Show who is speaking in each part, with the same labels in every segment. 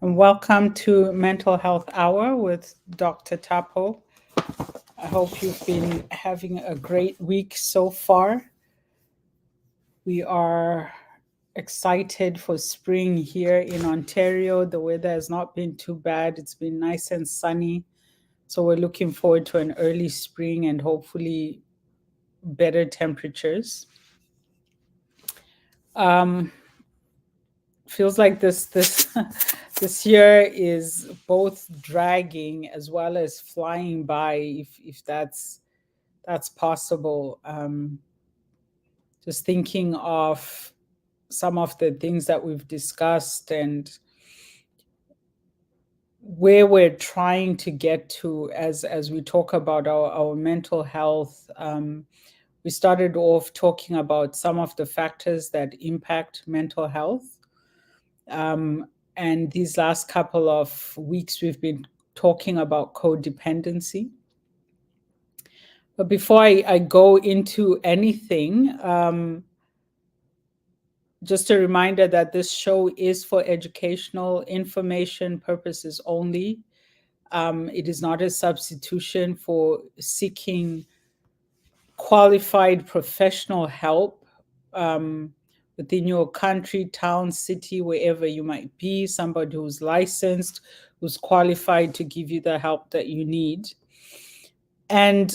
Speaker 1: and welcome to Mental Health Hour with Dr. Tapo. I hope you've been having a great week so far. We are excited for spring here in Ontario. The weather has not been too bad. It's been nice and sunny. So we're looking forward to an early spring and hopefully better temperatures. Feels like this this year is both dragging as well as flying by, if that's possible. Just thinking of some of the things that we've discussed and where we're trying to get to as we talk about our mental health. We started off talking about some of the factors that impact mental health. And these last couple of weeks, we've been talking about codependency. But before I go into anything, just a reminder that this show is for educational information purposes only. It is not a substitution for seeking qualified professional help within your country, town, city, wherever you might be, somebody who's licensed, who's qualified to give you the help that you need. And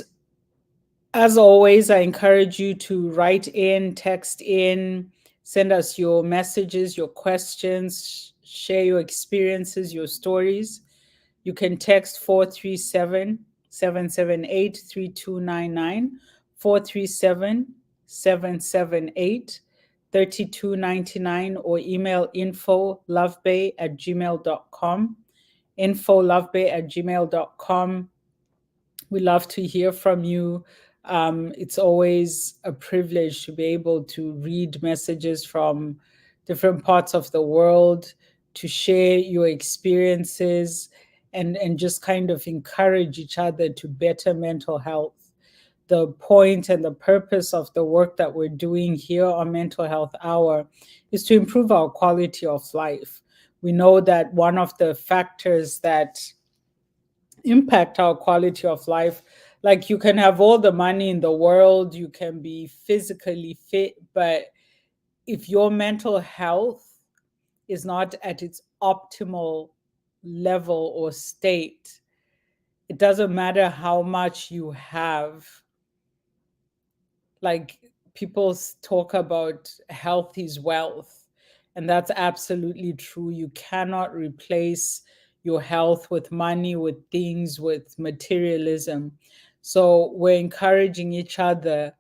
Speaker 1: as always, I encourage you to write in, text in, send us your messages, your questions, share your experiences, your stories. You can text 437-778-3299, 437-778-3299, or email info.lovebay@gmail.com, info.lovebay@gmail.com. We love to hear from you. It's always a privilege to be able to read messages from different parts of the world, to share your experiences, and just kind of encourage each other to better mental health. The point and the purpose of the work that we're doing here on Mental Health Hour is to improve our quality of life. We know that one of the factors that impact our quality of life, like you can have all the money in the world, you can be physically fit, but if your mental health is not at its optimal level or state, it doesn't matter how much you have. Like, people talk about health is wealth, and that's absolutely true. You cannot replace your health with money, with things, with materialism. So we're encouraging each other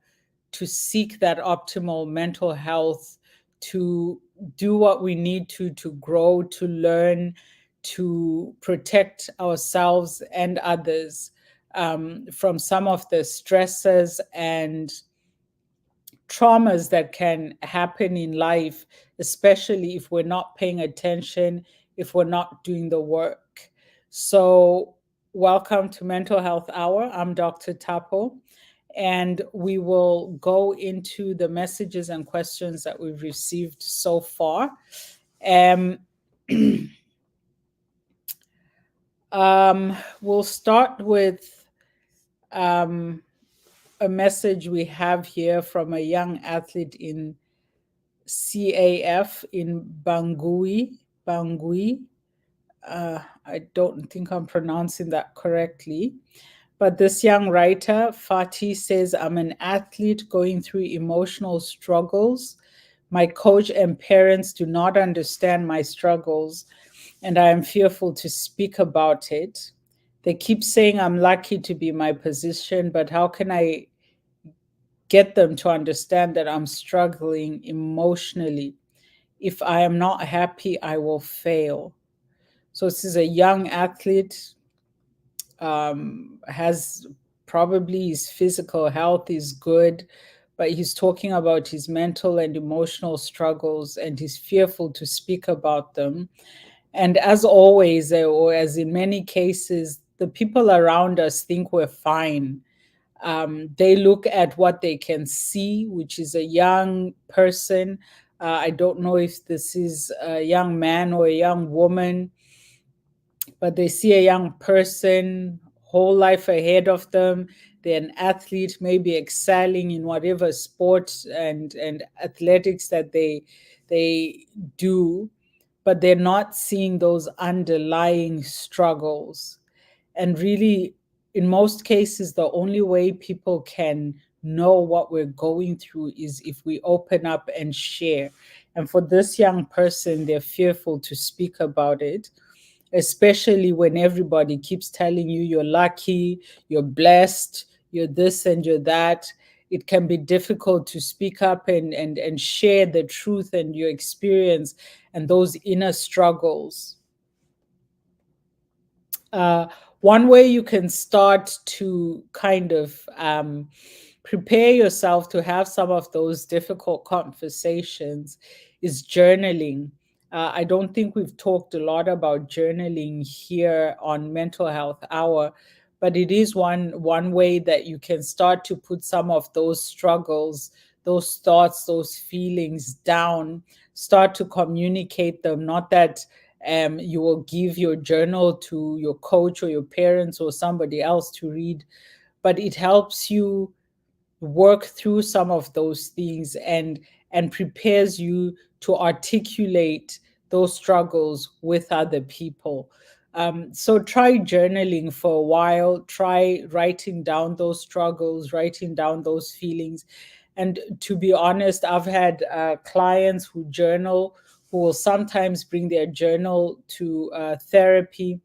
Speaker 1: to seek that optimal mental health, to do what we need to grow, to learn, to protect ourselves and others from some of the stresses and traumas that can happen in life, especially if we're not paying attention, if we're not doing the work. So, welcome to Mental Health Hour. I'm Dr. Tapo, and we will go into the messages and questions that we've received so far. We'll start with a message we have here from a young athlete in CAF in Bangui. I don't think I'm pronouncing that correctly. But this young writer, Fatih, says, I'm an athlete going through emotional struggles. My coach and parents do not understand my struggles, and I am fearful to speak about it. They keep saying I'm lucky to be in my position, but how can I get them to understand that I'm struggling emotionally? If I am not happy, I will fail. So this is a young athlete, has probably his physical health is good, but he's talking about his mental and emotional struggles, and he's fearful to speak about them. And as always, or as in many cases, the people around us think we're fine. They look at what they can see, which is a young person. I don't know if this is a young man or a young woman. but they see a young person, whole life ahead of them. They're an athlete, maybe excelling in whatever sport and athletics that they do, but they're not seeing those underlying struggles. And really, in most cases, the only way people can know what we're going through is if we open up and share. And for this young person, they're fearful to speak about it, especially when everybody keeps telling you you're lucky, you're blessed, you're this and you're that. It can be difficult to speak up and share the truth and your experience and those inner struggles. uh, One way you can start to kind of prepare yourself to have some of those difficult conversations is journaling. I don't think we've talked a lot about journaling here on Mental Health Hour, but it is one way that you can start to put some of those struggles, those thoughts, those feelings down, start to communicate them. Not that you will give your journal to your coach or your parents or somebody else to read, but it helps you work through some of those things and prepares you to articulate those struggles with other people. So try journaling for a while, try writing down those struggles, writing down those feelings. And to be honest, I've had clients who journal, who will sometimes bring their journal to therapy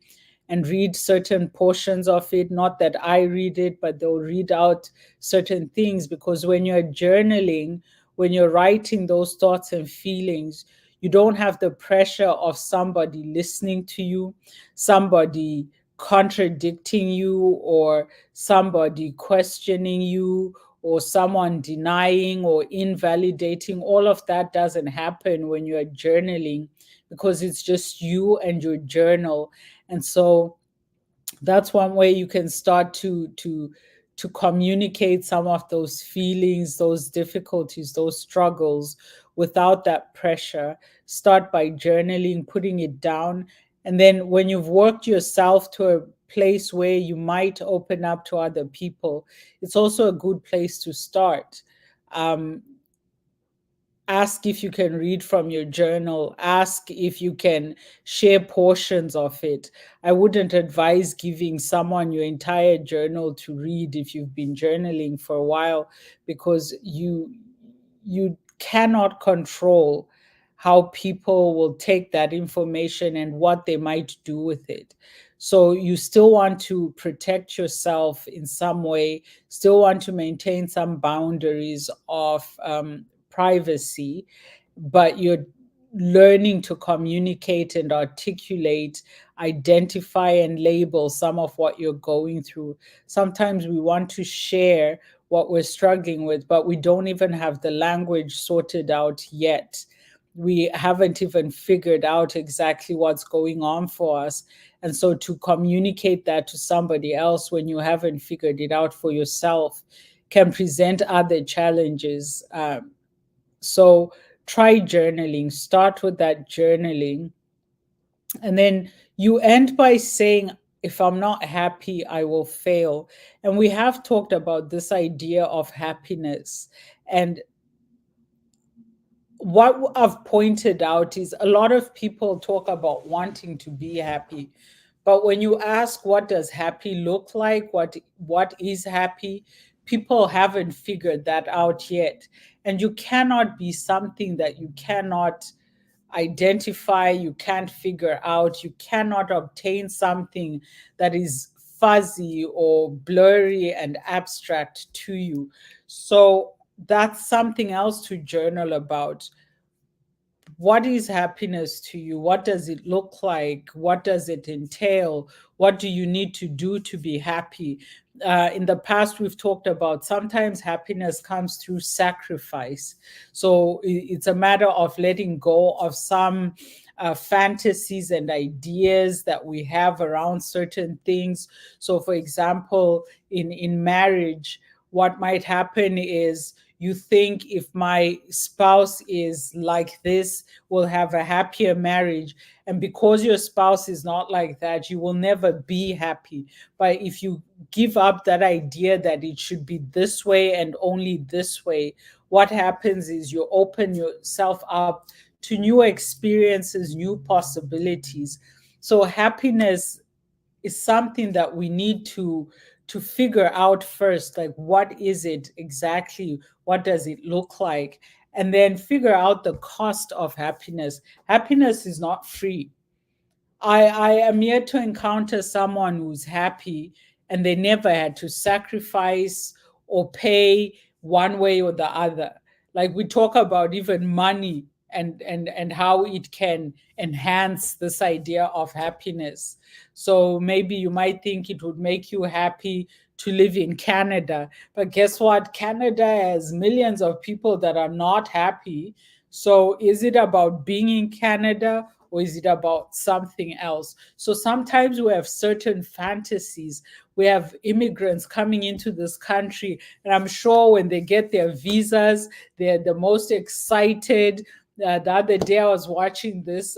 Speaker 1: and read certain portions of it. Not that I read it, but they'll read out certain things, because when you're journaling, when you're writing those thoughts and feelings, you don't have the pressure of somebody listening to you, somebody contradicting you, or somebody questioning you, or someone denying or invalidating. All of that doesn't happen when you're journaling, because it's just you and your journal. And so that's one way you can start to communicate some of those feelings, those difficulties, those struggles without that pressure. Start by journaling, putting it down, and then when you've worked yourself to a place where you might open up to other people, it's also a good place to start. um, Ask if you can read from your journal, ask if you can share portions of it. I wouldn't advise giving someone your entire journal to read if you've been journaling for a while, because you cannot control how people will take that information and what they might do with it. So you still want to protect yourself in some way, still want to maintain some boundaries of privacy, but you're learning to communicate and articulate, identify and label some of what you're going through. Sometimes we want to share what we're struggling with, but we don't even have the language sorted out yet. We haven't even figured out exactly what's going on for us. And so to communicate that to somebody else when you haven't figured it out for yourself can present other challenges. So try journaling, start with that journaling. And then you end by saying, if I'm not happy, I will fail. And we have talked about this idea of happiness. And what I've pointed out is a lot of people talk about wanting to be happy. But when you ask what does happy look like, what is happy, people haven't figured that out yet. And you cannot be something that you cannot identify, you can't figure out, you cannot obtain something that is fuzzy or blurry and abstract to you. So that's something else to journal about. What is happiness to you? What does it look like? What does it entail? What do you need to do to be happy? In the past, we've talked about sometimes happiness comes through sacrifice. So it's a matter of letting go of some fantasies and ideas that we have around certain things. So, for example, in marriage, what might happen is You think if my spouse is like this, we'll have a happier marriage. And because your spouse is not like that, you will never be happy. But if you give up that idea that it should be this way and only this way, what happens is you open yourself up to new experiences, new possibilities. So happiness is something that we need to figure out first, like what is it exactly, what does it look like, and then figure out the cost of happiness. Happiness is not free. I am yet to encounter someone who's happy and they never had to sacrifice or pay one way or the other. Like we talk about even money and how it can enhance this idea of happiness. So maybe you might think it would make you happy to live in Canada, but guess what? Canada has millions of people that are not happy. So is it about being in Canada, or is it about something else? So sometimes we have certain fantasies. We have immigrants coming into this country, and I'm sure when they get their visas, they're the most excited. The other day, I was watching this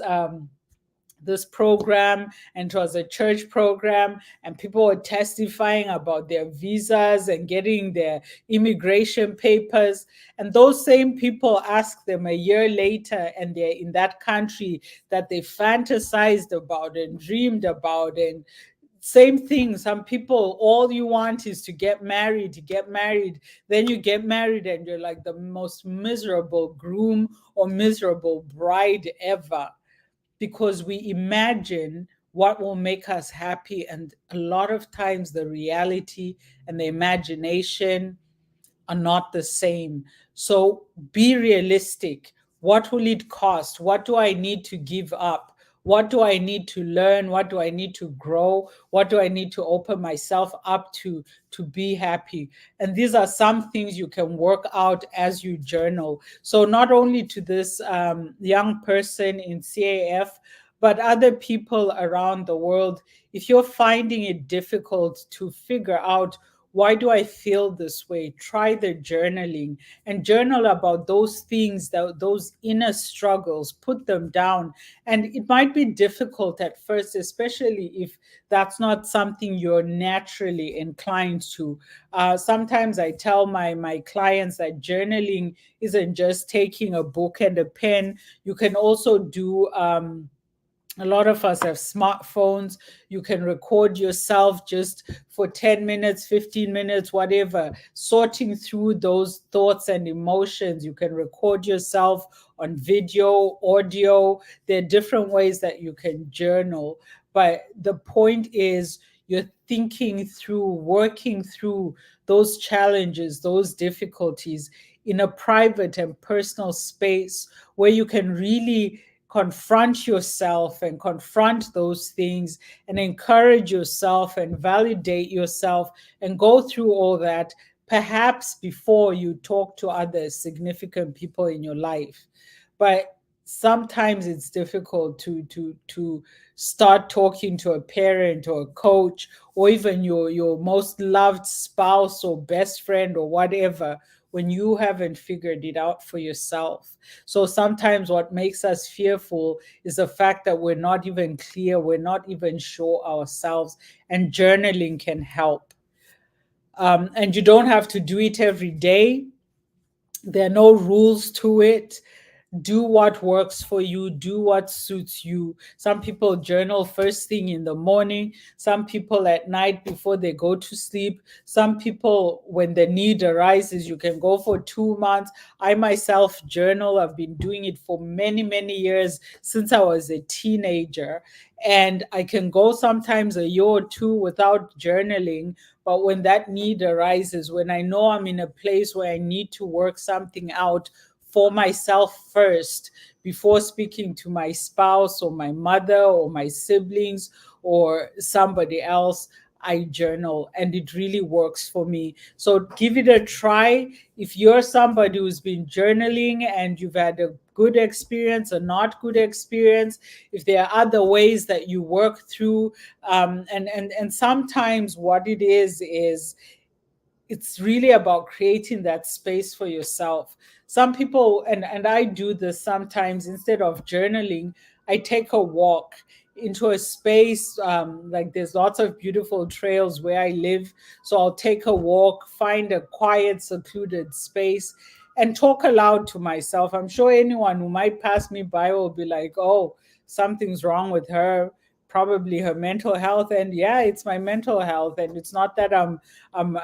Speaker 1: program, and it was a church program, and people were testifying about their visas and getting their immigration papers. And those same people ask them a year later, and they're in that country that they fantasized about and dreamed about. And same thing, some people, all you want is to get married, then you get married and you're like the most miserable groom or miserable bride ever, because we imagine what will make us happy. And a lot of times, the reality and the imagination are not the same. So be realistic. What will it cost? What do I need to give up? What do I need to learn? What do I need to grow? What do I need to open myself up to be happy? And these are some things you can work out as you journal. So not only to this young person in CAF, but other people around the world, if you're finding it difficult to figure out why do I feel this way, try the journaling and journal about those things, those inner struggles, put them down. And it might be difficult at first, especially if that's not something you're naturally inclined to. Sometimes I tell my clients that journaling isn't just taking a book and a pen. You can also do a lot of us have smartphones. You can record yourself just for 10 minutes, 15 minutes, whatever, sorting through those thoughts and emotions. You can record yourself on video, audio. There are different ways that you can journal. But the point is, you're thinking through, working through those challenges, those difficulties in a private and personal space where you can really confront yourself and confront those things and encourage yourself and validate yourself and go through all that, perhaps before you talk to other significant people in your life. But sometimes it's difficult to start talking to a parent or a coach or even your most loved spouse or best friend or whatever when you haven't figured it out for yourself. So sometimes what makes us fearful is the fact that we're not even clear, we're not even sure ourselves, and journaling can help. And you don't have to do it every day. There are no rules to it. Do what works for you, do what suits you. Some people journal first thing in the morning, some people at night before they go to sleep, some people when the need arises. You can go for 2 months. I myself journal. I've been doing it for many years, since I was a teenager, and I can go sometimes a year or two without journaling. But when that need arises, when I know I'm in a place where I need to work something out for myself first before speaking to my spouse or my mother or my siblings or somebody else, I journal, and it really works for me. So give it a try. If you're somebody who's been journaling and you've had a good experience or not good experience, if there are other ways that you work through, and sometimes what it is it's really about creating that space for yourself. Some people, and I do this sometimes, instead of journaling, I take a walk into a space, like there's lots of beautiful trails where I live. So I'll take a walk, find a quiet, secluded space, and talk aloud to myself. I'm sure anyone who might pass me by will be like, oh, something's wrong with her, probably her mental health. And yeah, it's my mental health. And it's not that I'm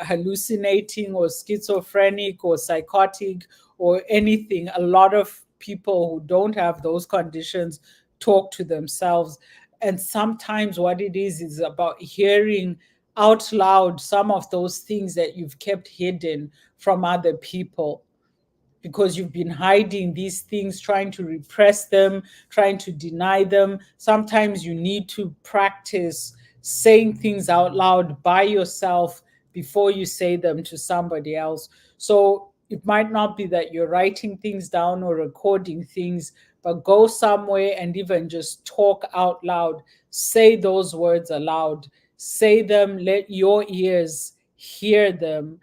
Speaker 1: hallucinating or schizophrenic or psychotic or anything. A lot of people who don't have those conditions talk to themselves. And sometimes what it is about hearing out loud some of those things that you've kept hidden from other people, because you've been hiding these things, trying to repress them, trying to deny them. Sometimes you need to practice saying things out loud by yourself before you say them to somebody else. So it might not be that you're writing things down or recording things, but go somewhere and even just talk out loud. Say those words aloud. Say them, let your ears hear them,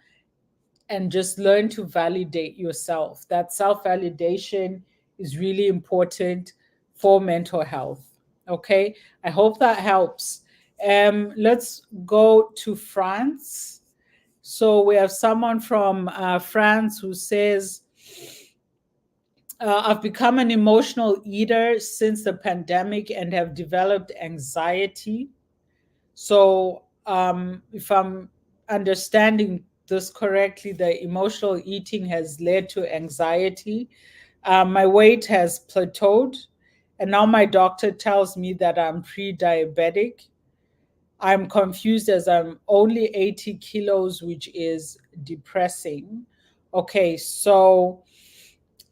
Speaker 1: and just learn to validate yourself. That self validation is really important for mental health. Okay, I hope that helps. Let's go to France. So we have someone from France who says, I've become an emotional eater since the pandemic and have developed anxiety. So, if I'm understanding this correctly, the emotional eating has led to anxiety. My weight has plateaued, and now my doctor tells me that I'm pre diabetic. I'm confused as I'm only 80 kilos, which is depressing. Okay, so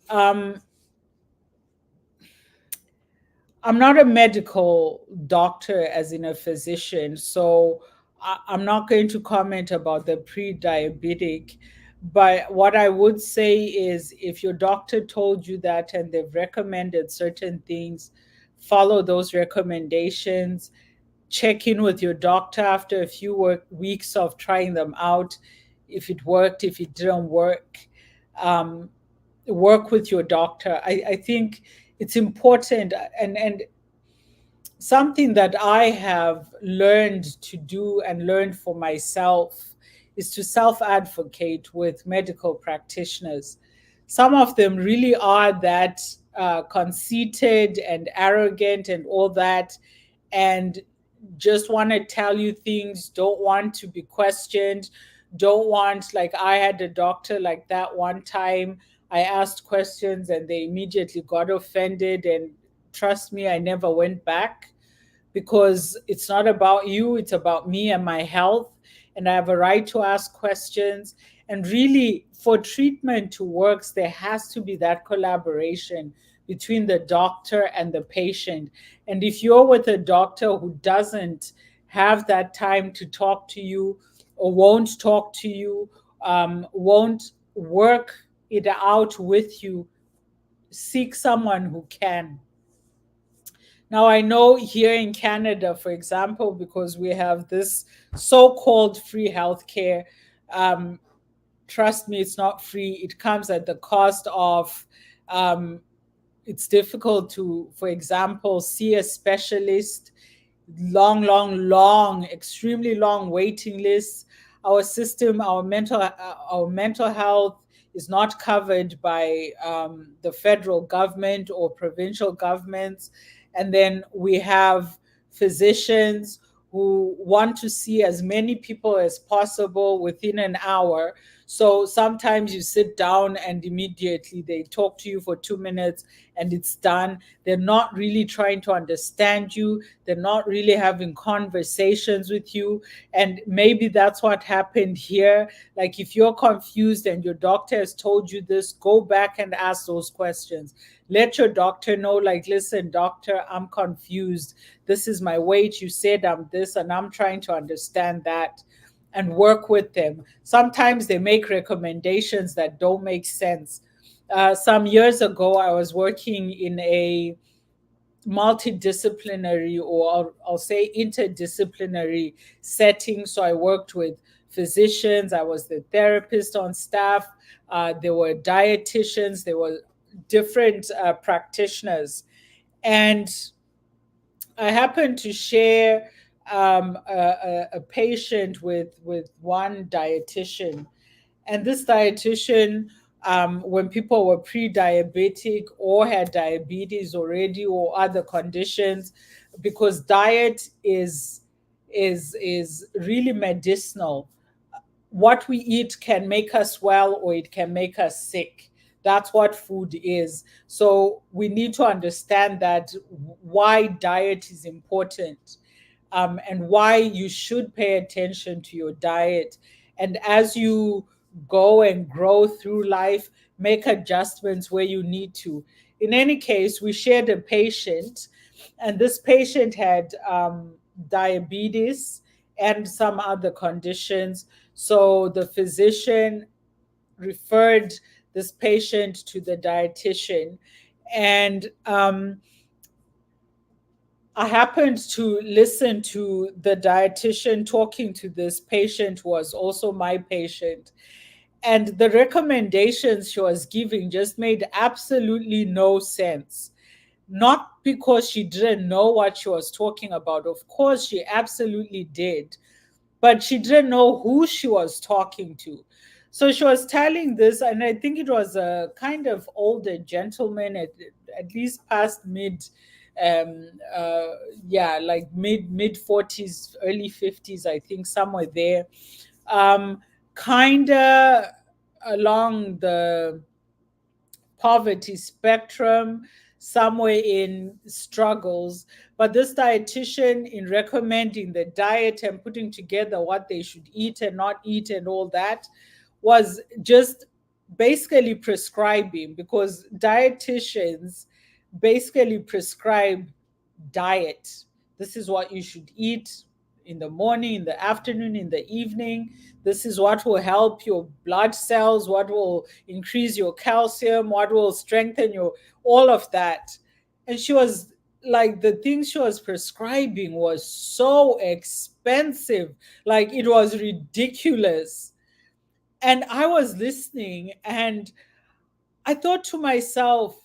Speaker 1: um, I'm not a medical doctor, as in a physician, so I'm not going to comment about the pre diabetic. But what I would say is, if your doctor told you that and they've recommended certain things, follow those recommendations. Check in with your doctor after a few weeks of trying them out. If it worked, if it didn't work, um, work with your doctor. I think it's important, and something that I have learned to do and learned for myself is to self advocate with medical practitioners. Some of them really are that conceited and arrogant and all that, and just want to tell you things, don't want to be questioned, don't want, like, I had a doctor like that one time. I asked questions and they immediately got offended, and trust me, I never went back, because it's not about you, it's about me and my health. And I have a right to ask questions. And really, for treatment to work, there has to be that collaboration between the doctor and the patient. And if you're with a doctor who doesn't have that time to talk to you, or won't talk to you, won't work it out with you, seek someone who can. Now, I know here in Canada, for example, because we have this so called free healthcare, um, trust me, it's not free. It comes at the cost of, um, it's difficult to, for example, see a specialist, long, extremely long waiting lists. Our system, our mental health is not covered by the federal government or provincial governments. And then we have physicians who want to see as many people as possible within an hour. So sometimes you sit down and immediately they talk to you for 2 minutes and it's done. They're not really trying to understand you. They're not really having conversations with you. And maybe that's what happened here. Like, if you're confused and your doctor has told you this, go back and ask those questions. Let your doctor know, like, listen, doctor, I'm confused. This is my weight. You said I'm this, and I'm trying to understand that, and work with them. Sometimes they make recommendations that don't make sense. Some years ago, I was working in a multidisciplinary, or I'll say interdisciplinary setting. So I worked with physicians, I was the therapist on staff, there were dietitians, there were different practitioners. And I happened to share a patient with one dietitian, and this dietitian, when people were pre-diabetic or had diabetes already or other conditions, because diet is really medicinal. What we eat can make us well or it can make us sick. That's what food is. So we need to understand that why diet is important, and why you should pay attention to your diet. And as you go and grow through life, make adjustments where you need to. In any case, we shared a patient, and this patient had diabetes and some other conditions. So the physician referred this patient to the dietitian. And I happened to listen to the dietitian talking to this patient who was also my patient. And the recommendations she was giving just made absolutely no sense. Not because she didn't know what she was talking about. Of course, she absolutely did, but she didn't know who she was talking to. So she was telling this, and I think it was a kind of older gentleman, at least past mid, um, uh, yeah, like mid 40s, early 50s, I think, somewhere there, um, kind of along the poverty spectrum, somewhere in struggles. But this dietitian, in recommending the diet and putting together what they should eat and not eat and all that, was just basically prescribing, because dietitians basically prescribe diet. This is what you should eat in the morning, in the afternoon, in the evening. This is what will help your blood cells, what will increase your calcium, what will strengthen your, all of that. And she was like, the things she was prescribing was so expensive, like it was ridiculous. And I was listening and I thought to myself,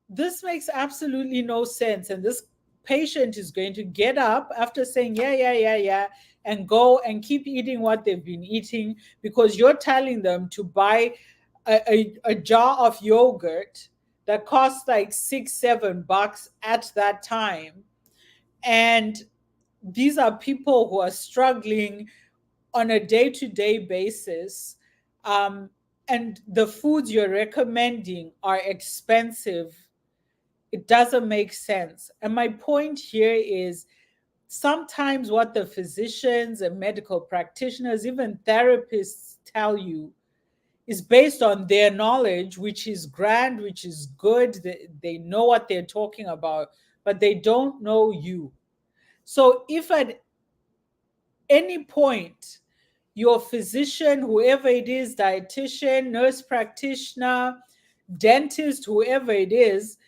Speaker 1: this makes absolutely no sense. And this patient is going to get up after saying, yeah, yeah, yeah, yeah, and go and keep eating what they've been eating, because you're telling them to buy a jar of yogurt that costs like $6, $7 at that time. And these are people who are struggling on a day to day basis. Um, and the foods you're recommending are expensive. It doesn't make sense. And my point here is, sometimes what the physicians and medical practitioners, even therapists, tell you is based on their knowledge, which is grand, which is good. They know what they're talking about, but they don't know you. So if at any point your physician, whoever it is, dietitian, nurse practitioner, dentist, whoever it is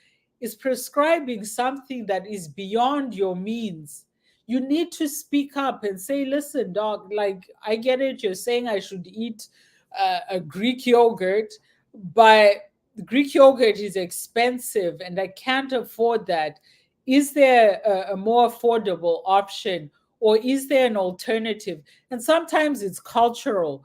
Speaker 1: prescribing something that is beyond your means, you need to speak up and say, listen, doc, like, I get it. You're saying I should eat a Greek yogurt, but Greek yogurt is expensive and I can't afford that. Is there a more affordable option? Or is there an alternative? And sometimes it's cultural.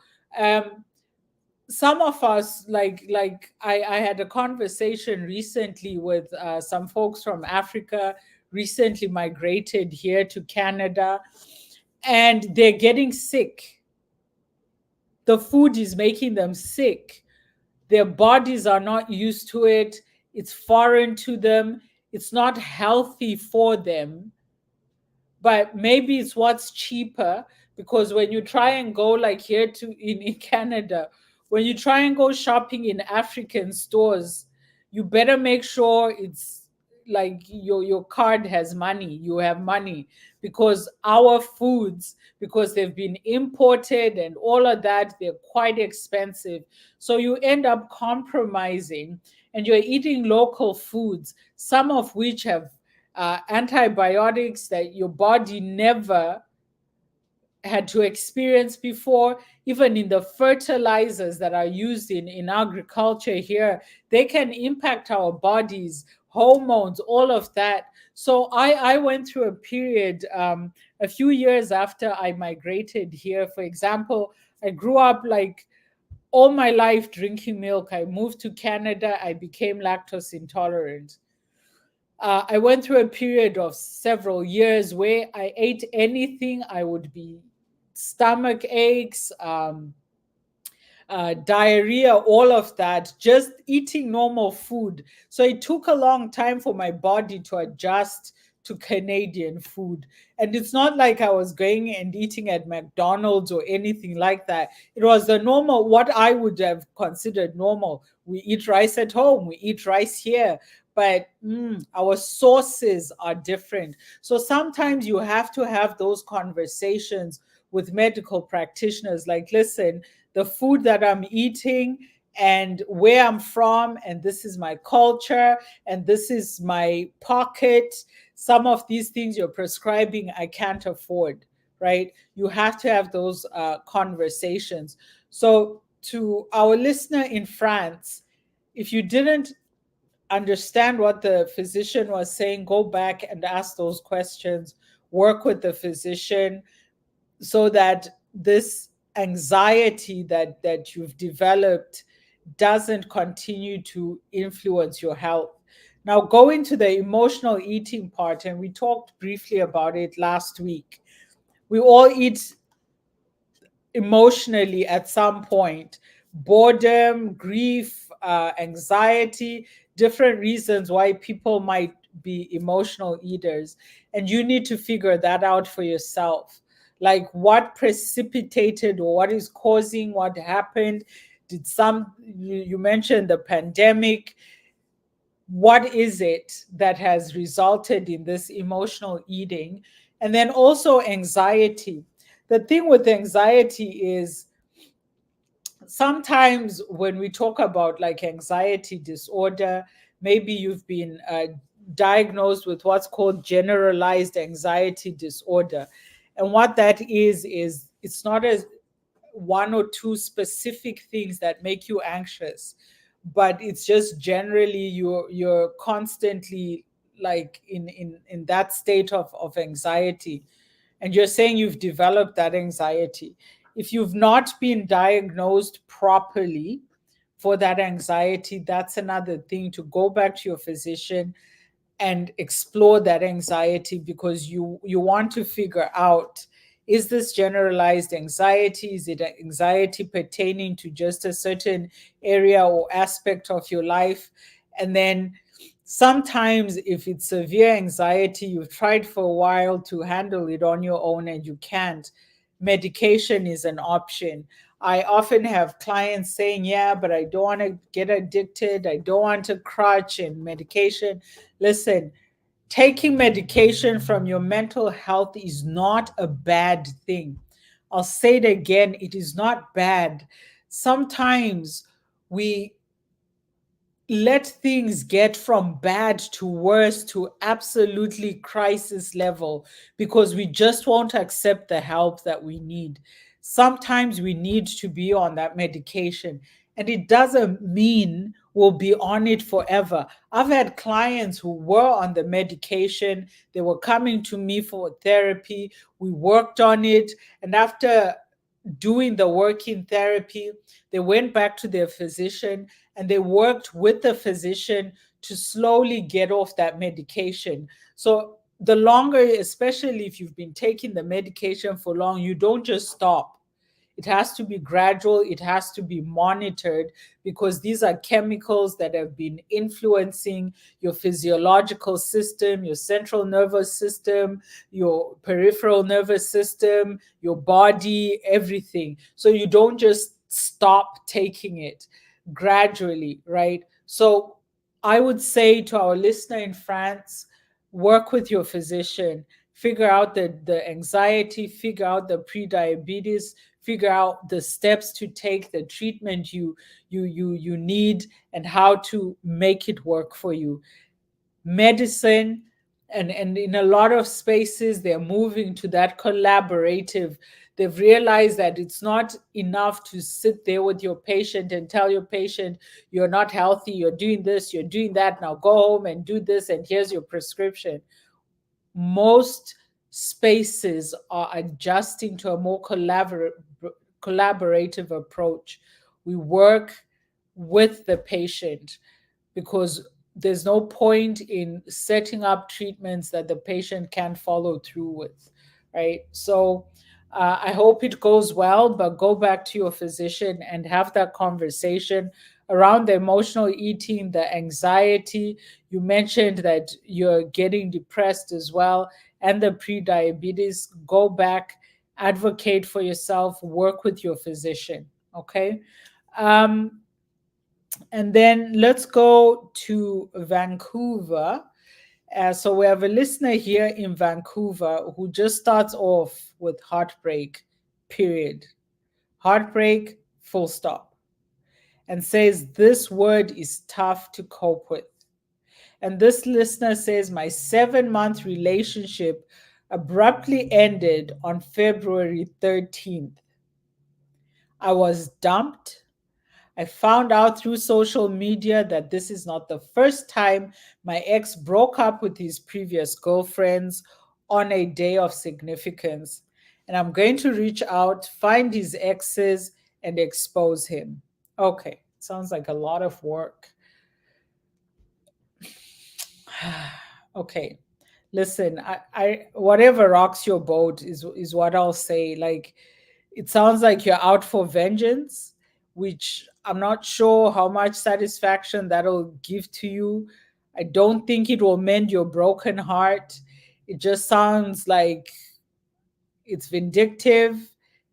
Speaker 1: Some of us, I had a conversation recently with some folks from Africa, recently migrated here to Canada, and they're getting sick. The food is making them sick. Their bodies are not used to it. It's foreign to them. It's not healthy for them, but maybe it's what's cheaper. Because when you try and go, like here to in Canada, when you try and go shopping in African stores, you better make sure it's like your card has money, you have money, because our foods, because they've been imported and all of that, they're quite expensive. So you end up compromising, and you're eating local foods, some of which have antibiotics that your body never had to experience before. Even in the fertilizers that are used in agriculture here, they can impact our bodies, hormones, all of that. So I went through a period, a few years after I migrated here. For example, I grew up like all my life drinking milk. I moved to Canada, I became lactose intolerant. I went through a period of several years where I ate anything, I would be stomach aches, diarrhea, all of that, just eating normal food. So it took a long time for my body to adjust to Canadian food. And it's not like I was going and eating at McDonald's or anything like that. It was the normal, what I would have considered normal. We eat rice at home, we eat rice here, but our sources are different. So sometimes you have to have those conversations with medical practitioners like, listen, the food that I'm eating and where I'm from, and this is my culture, and this is my pocket. Some of these things you're prescribing, I can't afford, right? You have to have those conversations. So, to our listener in France, if you didn't understand what the physician was saying, go back and ask those questions, work with the physician, so that this anxiety that you've developed doesn't continue to influence your health. Now, go into the emotional eating part, and we talked briefly about it last week. We all eat emotionally at some point: boredom, grief, anxiety, different reasons why people might be emotional eaters. And you need to figure that out for yourself. Like, what precipitated or what is causing what happened? Did you mentioned the pandemic. What is it that has resulted in this emotional eating? And then also anxiety. The thing with anxiety is, sometimes when we talk about like anxiety disorder, maybe you've been diagnosed with what's called generalized anxiety disorder. And what that is it's not as one or two specific things that make you anxious, but it's just generally you're constantly like in that state of anxiety. And you're saying you've developed that anxiety. If you've not been diagnosed properly for that anxiety, that's another thing, to go back to your physician and explore that anxiety, because you want to figure out, is this generalized anxiety? Is it anxiety pertaining to just a certain area or aspect of your life? And then sometimes, if it's severe anxiety, you've tried for a while to handle it on your own and you can't, medication is an option. I often have clients saying, yeah, but I don't want to get addicted, I don't want to crutch and medication. Listen, taking medication from your mental health is not a bad thing. I'll say it again, it is not bad. Sometimes we let things get from bad to worse to absolutely crisis level because we just won't accept the help that we need. Sometimes we need to be on that medication, and it doesn't mean we'll be on it forever. I've had clients who were on the medication, they were coming to me for therapy, we worked on it, and after doing the work in therapy, they went back to their physician and they worked with the physician to slowly get off that medication. So, the longer, especially if you've been taking the medication for long, you don't just stop. It has to be gradual, it has to be monitored, because these are chemicals that have been influencing your physiological system, your central nervous system, your peripheral nervous system, your body, everything. So you don't just stop taking it, gradually, right? So I would say to our listener in France, work with your physician, figure out the anxiety, figure out the pre-diabetes, figure out the steps to take, the treatment you need, and how to make it work for you. Medicine and in a lot of spaces they're moving to that collaborative. They've realized that it's not enough to sit there with your patient and tell your patient, you're not healthy, you're doing this, you're doing that, now go home and do this, and here's your prescription. Most spaces are adjusting to a more collaborative approach. We work with the patient, because there's no point in setting up treatments that the patient can't follow through with, right? So I hope it goes well, but go back to your physician and have that conversation around the emotional eating, the anxiety. You mentioned that you're getting depressed as well, and the pre-diabetes. Go back, advocate for yourself, work with your physician. Okay. Um, and then let's go to Vancouver. So we have a listener here in Vancouver who just starts off with heartbreak, period. Heartbreak, full stop. And says this word is tough to cope with. And this listener says, my 7-month relationship abruptly ended on February 13th. I was dumped. I found out through social media that this is not the first time my ex broke up with his previous girlfriends on a day of significance. And I'm going to reach out, find his exes, and expose him. Okay, sounds like a lot of work. Okay, listen, I whatever rocks your boat is what I'll say. Like, it sounds like you're out for vengeance, which I'm not sure how much satisfaction that'll give to you. I don't think it will mend your broken heart. It just sounds like it's vindictive,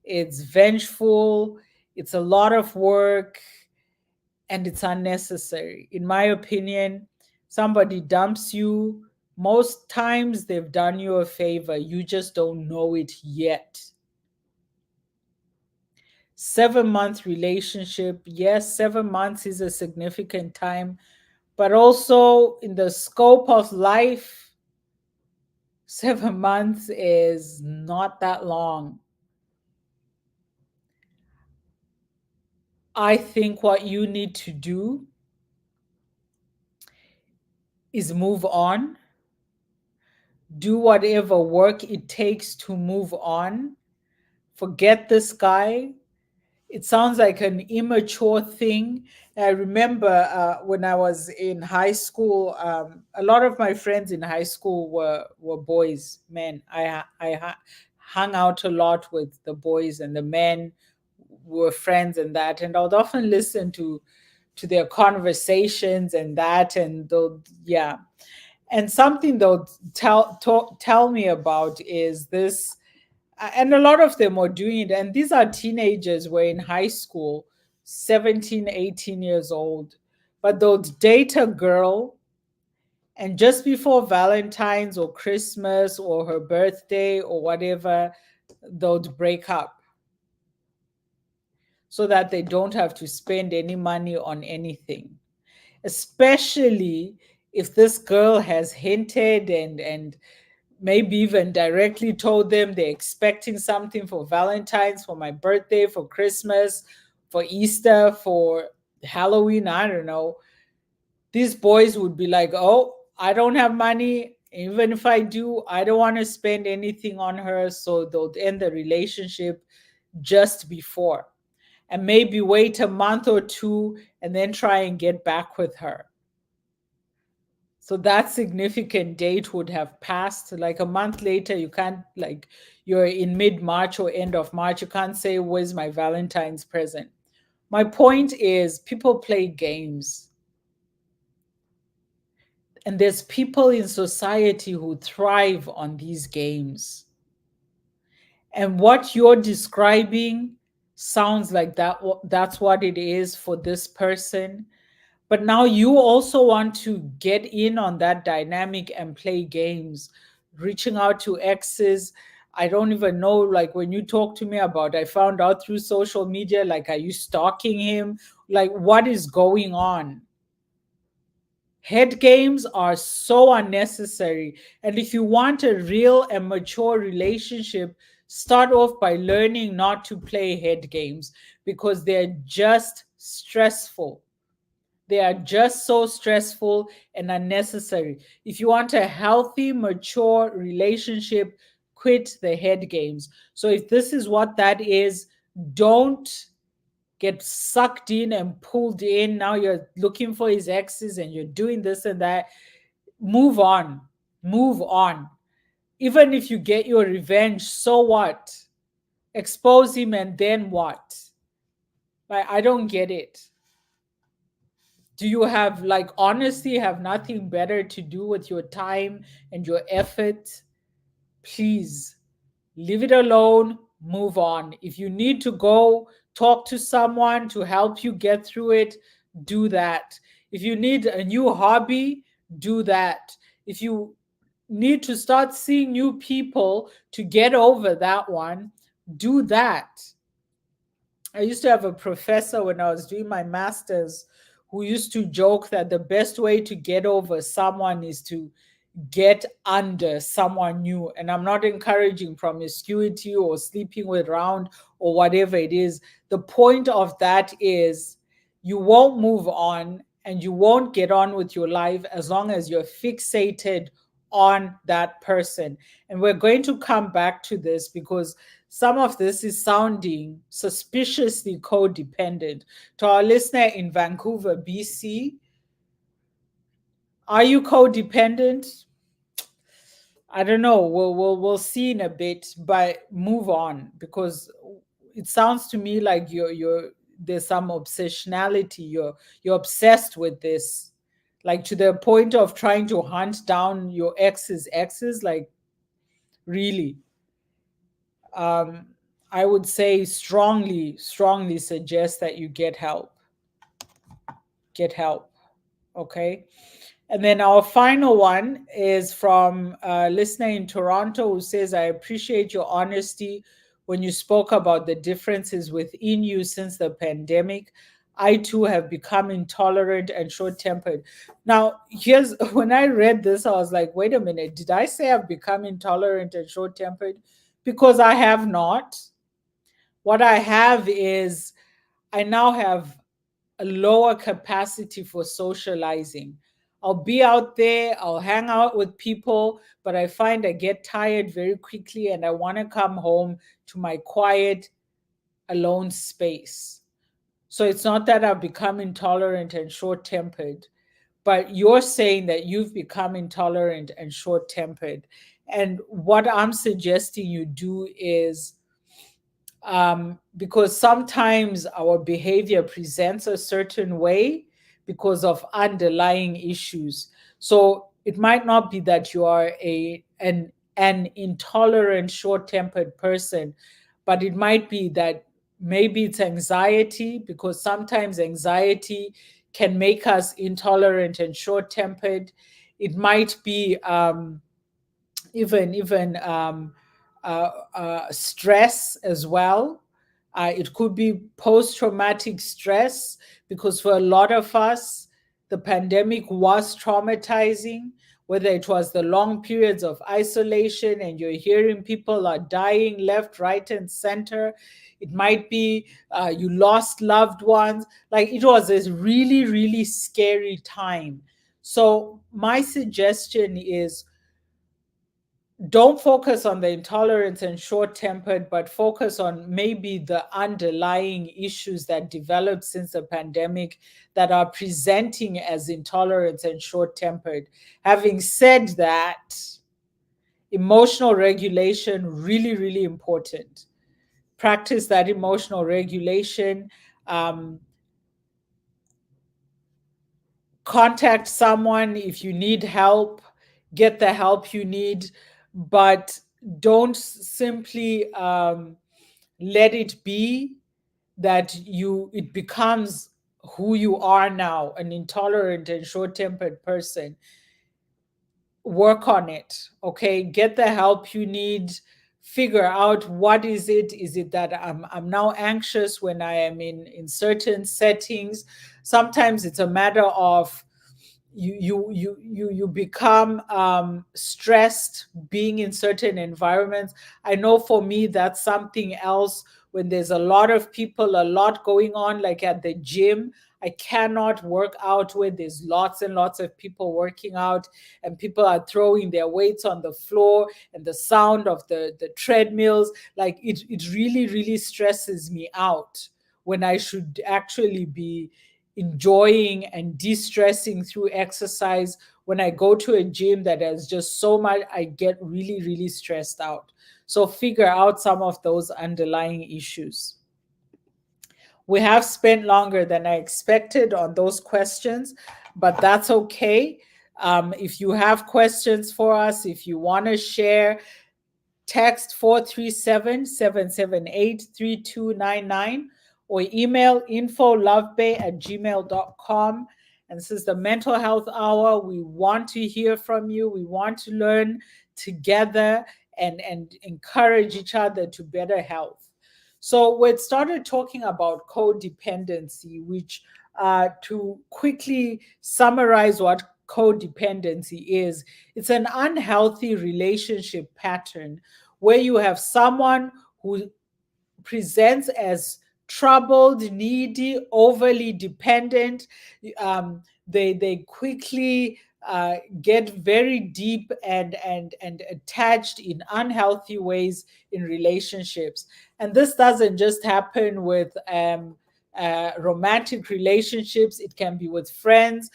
Speaker 1: it's vengeful, it's a lot of work, and it's unnecessary. In my opinion, somebody dumps you. Most times they've done you a favor, you just don't know it yet. 7-month relationship. Yes, 7 months is a significant time, but also in the scope of life, 7 months is not that long. I think what you need to do is move on, do whatever work it takes to move on. Forget this guy. It sounds like an immature thing. I remember when I was in high school, a lot of my friends in high school were boys, men. I hung out a lot with the boys, and the men were friends and that. And I would often listen to their conversations and that, and they'll, yeah. And something they'll tell me about is this, and a lot of them are doing it, and these are teenagers, were in high school, 17, 18 years old, but they'll date a girl, and just before Valentine's or Christmas or her birthday or whatever, they'll break up so that they don't have to spend any money on anything, especially if this girl has hinted and maybe even directly told them they're expecting something for Valentine's, for my birthday, for Christmas, for Easter, for Halloween, I don't know. These boys would be like, oh, I don't have money. Even if I do, I don't want to spend anything on her. So they'll end the relationship just before, and maybe wait a month or two and then try and get back with her. So that significant date would have passed. Like a month later, you can't, like, you're in mid-March or end of March, you can't say, where's my Valentine's present? My point is, people play games. And there's people in society who thrive on these games. And what you're describing sounds like that's what it is for this person. But now you also want to get in on that dynamic and play games, reaching out to exes. I don't even know, like, when you talk to me about, I found out through social media, like, are you stalking him? Like, what is going on? Head games are so unnecessary. And if you want a real and mature relationship, start off by learning not to play head games because they're just stressful. They are just so stressful and unnecessary. If you want a healthy, mature relationship, quit the head games. So if this is what that is, don't get sucked in and pulled in. Now you're looking for his exes and you're doing this and that. Move on. Move on. Even if you get your revenge, so what? Expose him and then what? Like, I don't get it. Do you have, like, honestly have nothing better to do with your time and your effort? Please leave it alone, move on. If you need to go talk to someone to help you get through it, do that. If you need a new hobby, do that. If you need to start seeing new people to get over that one, do that. I used to have a professor when I was doing my master's who used to joke that the best way to get over someone is to get under someone new. And I'm not encouraging promiscuity or sleeping with around or whatever it is. The point of that is you won't move on and you won't get on with your life as long as you're fixated on that person. And we're going to come back to this because some of this is sounding suspiciously codependent. To our listener in Vancouver, BC, are you codependent? I don't know. We'll see in a bit, but move on because it sounds to me like you're there's some obsessionality. You're obsessed with this, like to the point of trying to hunt down your exes. Like, really. Um, I would say strongly suggest that you get help. Get help. Okay. And then our final one is from a listener in Toronto who says, I appreciate your honesty when you spoke about the differences within you since the pandemic. I too have become intolerant and short tempered. Now, here's when I read this, I was like, wait a minute, did I say I've become intolerant and short tempered? Because I have not. What I have is I now have a lower capacity for socializing. I'll be out there, I'll hang out with people, but I find I get tired very quickly and I want to come home to my quiet, alone space. So it's not that I've become intolerant and short tempered, but you're saying that you've become intolerant and short tempered. And what I'm suggesting you do is because sometimes our behavior presents a certain way because of underlying issues. So it might not be that you are an intolerant, short-tempered person, but it might be that maybe it's anxiety because sometimes anxiety can make us intolerant and short-tempered. It might be even stress as well. It could be post traumatic stress because for a lot of us, the pandemic was traumatizing, whether it was the long periods of isolation and you're hearing people are dying left, right, and center. It might be you lost loved ones. Like it was a really, really scary time. So, my suggestion is don't focus on the intolerance and short tempered, but focus on maybe the underlying issues that developed since the pandemic that are presenting as intolerance and short tempered. Having said that, emotional regulation really, really important. Practice that emotional regulation. Um, Contact someone if you need help, get the help you need, but don't simply let it be that it becomes who you are now, an intolerant and short-tempered person. Work on it. Okay, get the help you need. Figure out what is it that I'm now anxious when I am in certain settings. Sometimes it's a matter of you become stressed being in certain environments. I know for me that's something else. When there's a lot of people, a lot going on, like at the gym, I cannot work out where there's lots and lots of people working out, and people are throwing their weights on the floor, and the sound of the treadmills, like it really really stresses me out, when I should actually be enjoying and de-stressing through exercise. When I go to a gym that has just so much, I get really really stressed out. So figure out some of those underlying issues. We have spent longer than I expected on those questions, but that's okay. If you have questions for us, if you want to share, text 437-778-3299 or email infolovebay@gmail.com. And this is the Mental Health Hour. We want to hear from you. We want to learn together and encourage each other to better health. So we started talking about codependency, which, to quickly summarize what codependency is, it's an unhealthy relationship pattern where you have someone who presents as troubled, needy, overly dependent. They quickly get very deep and attached in unhealthy ways in relationships. And this doesn't just happen with romantic relationships. It can be with friends.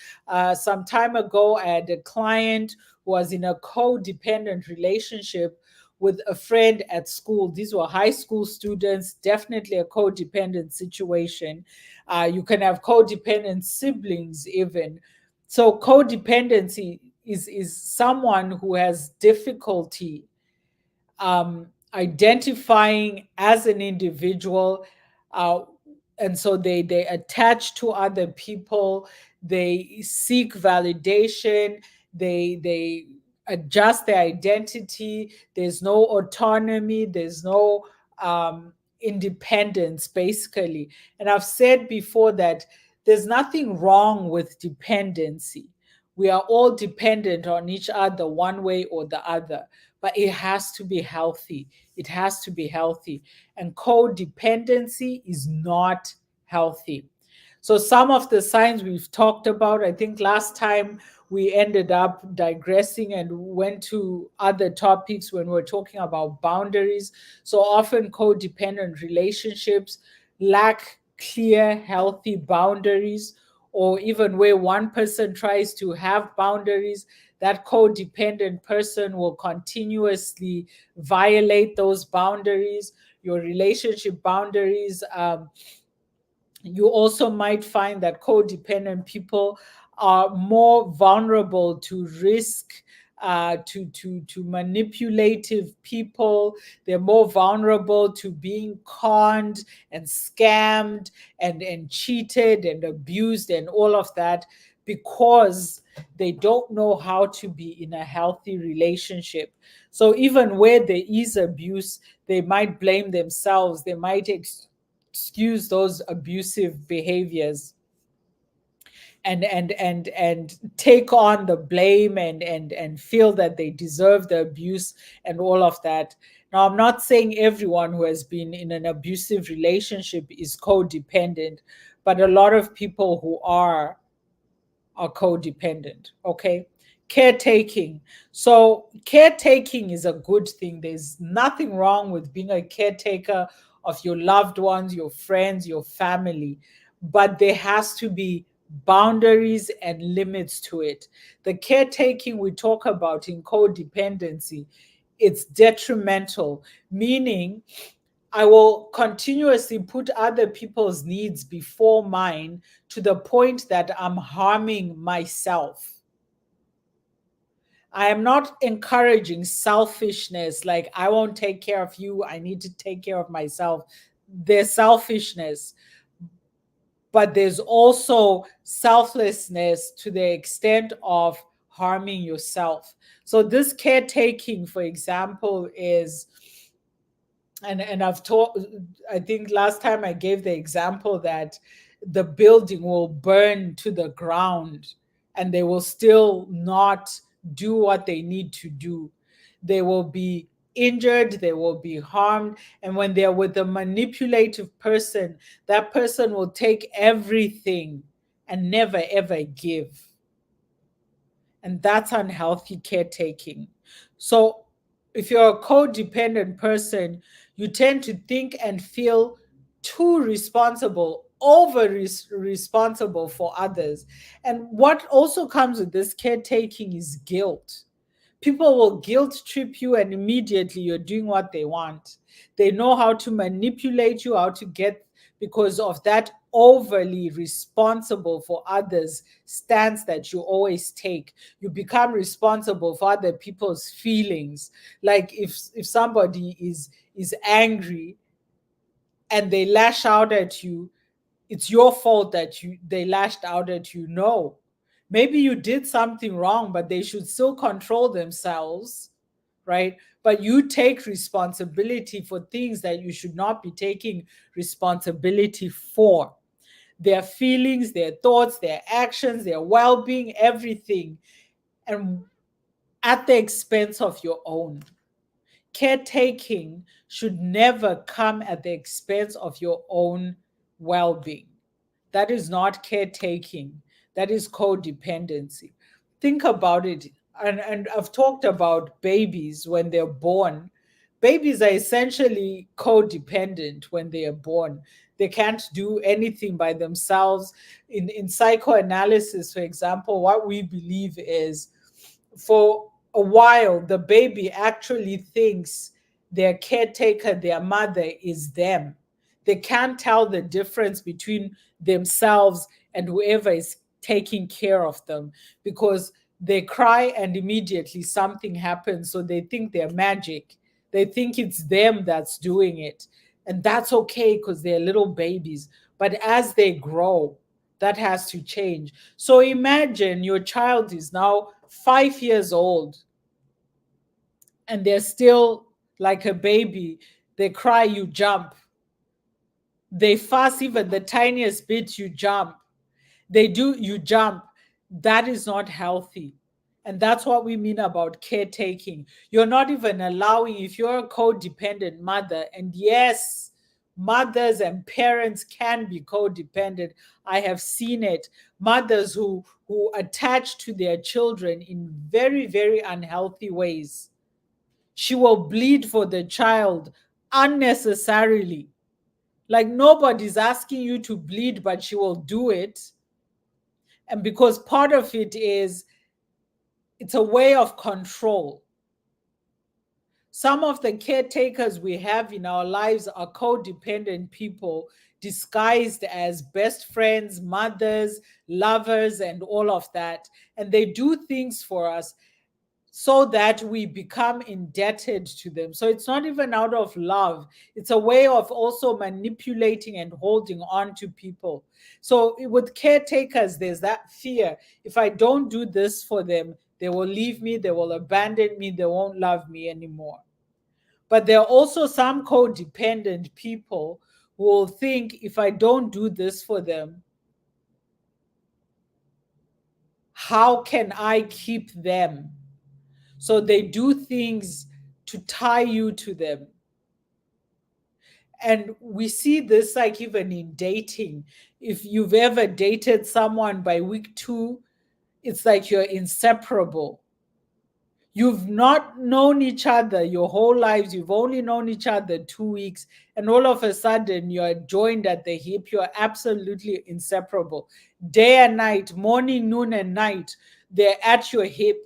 Speaker 1: Some time ago, I had a client who was in a codependent relationship with a friend at school. These were high school students, definitely a codependent situation. You can have codependent siblings, even. So, codependency is someone who has difficulty identifying as an individual, uh, and so they attach to other people, they seek validation, they adjust their identity. There's no autonomy, there's no independence, basically. And I've said before that there's nothing wrong with dependency. We are all dependent on each other one way or the other, but it has to be healthy. It has to be healthy. And codependency is not healthy. So, some of the signs we've talked about, I think last time we ended up digressing and went to other topics when we're talking about boundaries. So, often codependent relationships lack clear, healthy boundaries, or even where one person tries to have boundaries, that codependent person will continuously violate those boundaries, your relationship boundaries. You also might find that codependent people are more vulnerable to risk, to manipulative people. They're more vulnerable to being conned and scammed and cheated and abused and all of that, because they don't know how to be in a healthy relationship. So even where there is abuse, they might blame themselves. They might excuse those abusive behaviors and take on the blame and feel that they deserve the abuse and all of that. Now, I'm not saying everyone who has been in an abusive relationship is codependent, but a lot of people who are codependent. Okay. Caretaking. So, caretaking is a good thing. There's nothing wrong with being a caretaker of your loved ones, your friends, your family, but there has to be boundaries and limits to it. The caretaking we talk about in codependency, it's detrimental, meaning I will continuously put other people's needs before mine, to the point that I'm harming myself. I am not encouraging selfishness, like I won't take care of you, I need to take care of myself. There's selfishness, but there's also selflessness to the extent of harming yourself. So, this caretaking, for example, is, and I've taught, I think last time I gave the example that the building will burn to the ground and they will still not do what they need to do. They will be injured, they will be harmed. And when they're with a manipulative person, that person will take everything and never ever give. And that's unhealthy caretaking. So, if you're a codependent person, you tend to think and feel too responsible, responsible for others. And what also comes with this caretaking is guilt. People will guilt trip you, and immediately you're doing what they want. They know how to manipulate you, how to get, because of that overly responsible for others stance that you always take. You become responsible for other people's feelings. Like if somebody is angry and they lash out at you, it's your fault that they lashed out at you. No, maybe you did something wrong, but they should still control themselves, right? But you take responsibility for things that you should not be taking responsibility for: their feelings, their thoughts, their actions, their well-being, everything, and at the expense of your own. Caretaking should never come at the expense of your own well-being. That is not caretaking. That is codependency. Think about it. And I've talked about babies when they're born. Babies are essentially codependent when they are born. They can't do anything by themselves. In psychoanalysis, for example, what we believe is, for a while, the baby actually thinks their caretaker, their mother, is them. They can't tell the difference between themselves and whoever is taking care of them, because they cry and immediately something happens. So they think they're magic. They think it's them that's doing it. And that's okay because they're little babies. But as they grow, that has to change. So imagine your child is now 5 years old and they're still like a baby. They cry, you jump. They fuss even the tiniest bit, you jump. They do, you jump. That is not healthy. And that's what we mean about caretaking. You're not even allowing, if you're a codependent mother, and yes, mothers and parents can be codependent. I have seen it. Mothers who attach to their children in very, very unhealthy ways. She will bleed for the child unnecessarily. Like nobody's asking you to bleed, but she will do it. And because part of it is, it's a way of control. Some of the caretakers we have in our lives are codependent people disguised as best friends, mothers, lovers, and all of that. And they do things for us so that we become indebted to them. So it's not even out of love. It's a way of also manipulating and holding on to people. So with caretakers, there's that fear. If I don't do this for them, they will leave me, they will abandon me, they won't love me anymore. But there are also some codependent people who will think, if I don't do this for them, how can I keep them? So they do things to tie you to them. And we see this like even in dating. If you've ever dated someone, by week 2, it's like you're inseparable. You've not known each other your whole lives. You've only known each other 2 weeks. And all of a sudden, you're joined at the hip. You're absolutely inseparable. Day and night, morning, noon, and night, they're at your hip.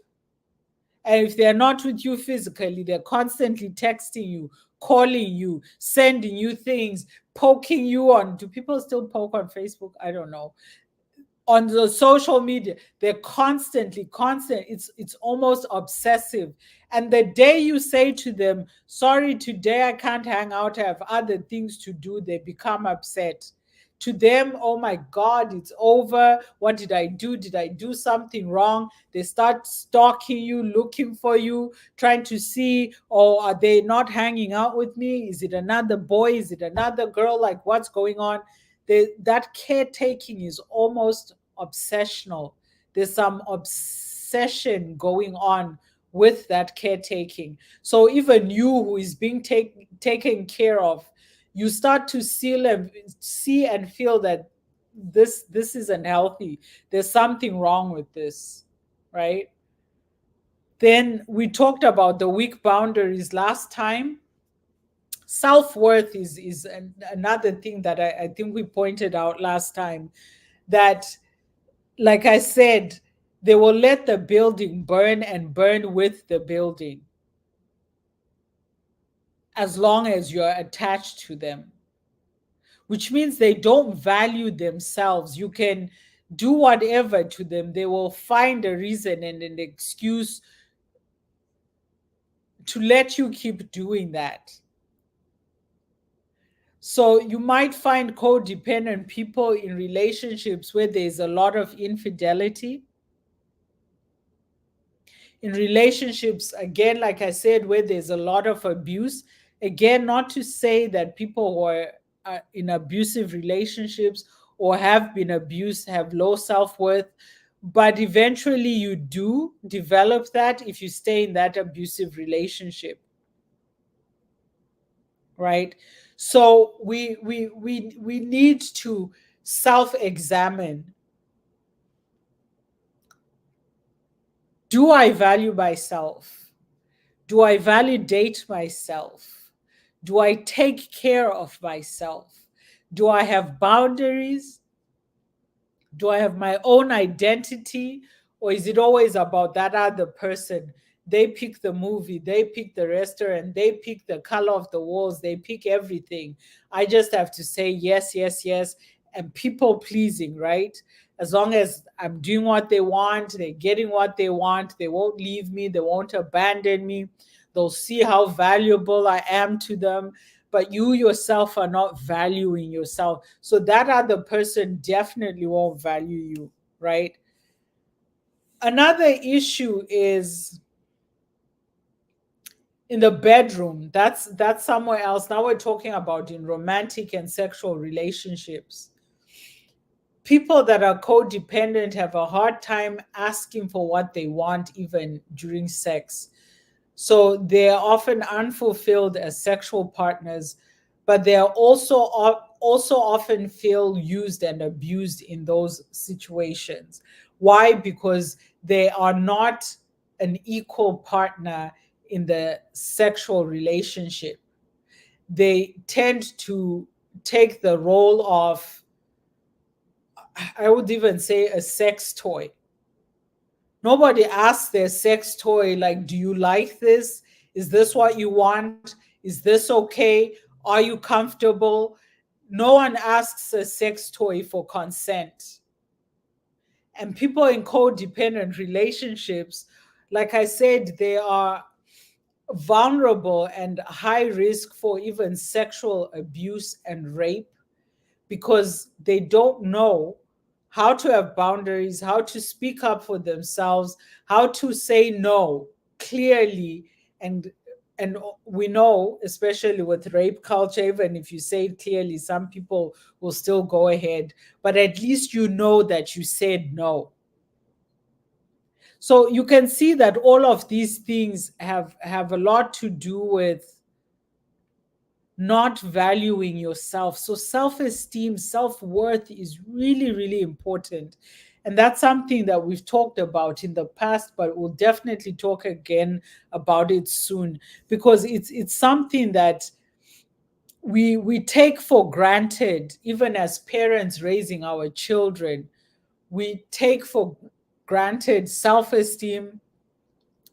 Speaker 1: And if they're not with you physically, they're constantly texting you, calling you, sending you things, poking you on. Do people still poke on Facebook? I don't know. On the social media, they're constantly constant. It's almost obsessive. And the day you say to them, sorry, today I can't hang out, I have other things to do, they become upset. To them, oh my God, it's over. What did I do? Did I do something wrong? They start stalking you, looking for you, trying to see, oh, are they not hanging out with me? Is it another boy? Is it another girl? Like, what's going on? That caretaking is almost obsessional. There's some obsession going on with that caretaking. So even you who is being taken care of, you start to see and feel that this isn't healthy. There's something wrong with this, right? Then we talked about the weak boundaries last time. Self-worth is another thing that I think we pointed out last time, that, like I said, they will let the building burn and burn with the building as long as you're attached to them, which means they don't value themselves. You can do whatever to them, they will find a reason and an excuse to let you keep doing that. So you might find codependent people in relationships where there's a lot of infidelity. In relationships, again, like I said, where there's a lot of abuse. Again, not to say that people who are in abusive relationships or have been abused have low self-worth, but eventually you do develop that if you stay in that abusive relationship, right? So we need to self-examine. Do I value myself? Do I validate myself? Do I take care of myself? Do I have boundaries? Do I have my own identity? Or is it always about that other person? They pick the movie, they pick the restaurant, they pick the color of the walls, they pick everything. I just have to say yes, yes, yes, and people pleasing, right? As long as I'm doing what they want, they're getting what they want, they won't leave me, they won't abandon me. They'll see how valuable I am to them, but you yourself are not valuing yourself. So that other person definitely won't value you, right? Another issue is in the bedroom. That's somewhere else. Now we're talking about in romantic and sexual relationships. People that are codependent have a hard time asking for what they want even during sex. So they're often unfulfilled as sexual partners, but they are also often feel used and abused in those situations. Why? Because they are not an equal partner in the sexual relationship. They tend to take the role of, I would even say, a sex toy. Nobody asks their sex toy, like, do you like this? Is this what you want? Is this okay? Are you comfortable? No one asks a sex toy for consent. And people in codependent relationships, like I said, they are vulnerable and high risk for even sexual abuse and rape because they don't know how to have boundaries, how to speak up for themselves, how to say no clearly. And we know, especially with rape culture, even if you say it clearly, some people will still go ahead, but at least you know that you said no. So you can see that all of these things have a lot to do with not valuing yourself. So self-esteem, self-worth is really, really important. And that's something that we've talked about in the past, but we'll definitely talk again about it soon because it's something that we take for granted, even as parents raising our children. We take for granted self-esteem,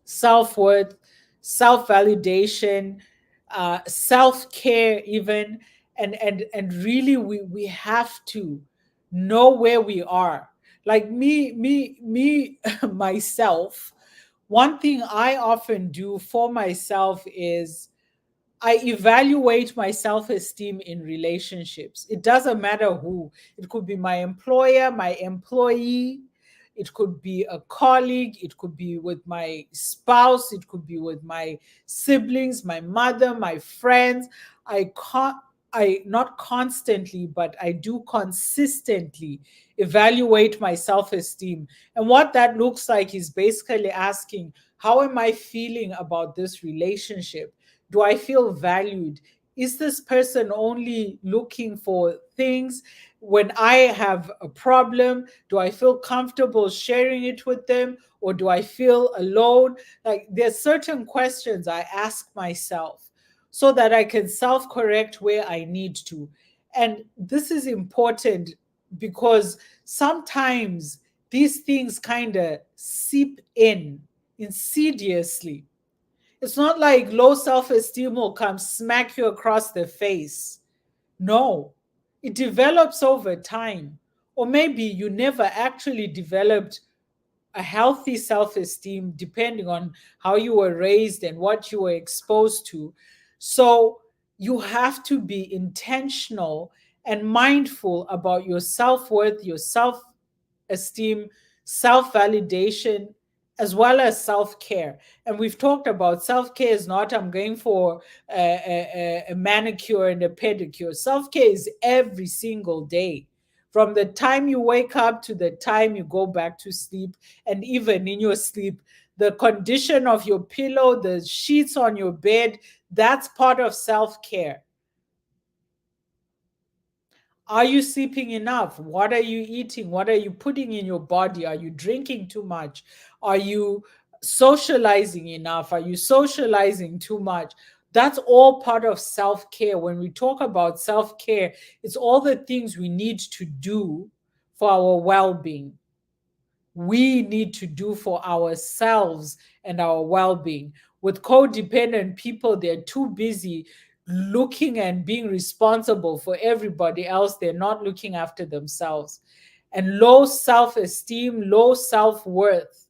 Speaker 1: self-worth, self-validation, self-care even, and really we have to know where we are. Like me myself, one thing I often do for myself is I evaluate my self esteem in relationships. It doesn't matter who. It could be my employer, my employee, it could be a colleague, it could be with my spouse, it could be with my siblings, my mother, my friends. I can't. I not constantly, but I do consistently evaluate my self esteem. And what that looks like is basically asking, how am I feeling about this relationship? Do I feel valued? Is this person only looking for things when I have a problem? Do I feel comfortable sharing it with them, or do I feel alone? Like, there's certain questions I ask myself so that I can self correct where I need to. And this is important because sometimes these things kind of seep in insidiously. It's not like low self esteem will come smack you across the face. No, it develops over time. Or maybe you never actually developed a healthy self esteem, depending on how you were raised and what you were exposed to. So you have to be intentional and mindful about your self worth, your self esteem, self validation, as well as self care. And we've talked about self care is not, I'm going for a manicure and a pedicure. Self care is every single day, from the time you wake up to the time you go back to sleep. And even in your sleep, the condition of your pillow, the sheets on your bed, that's part of self care. Are you sleeping enough? What are you eating? What are you putting in your body? Are you drinking too much? Are you socializing enough? Are you socializing too much? That's all part of self care. When we talk about self care, it's all the things we need to do for our well being. We need to do for ourselves and our well being. With codependent people, they're too busy looking and being responsible for everybody else. They're not looking after themselves. And low self esteem, low self worth,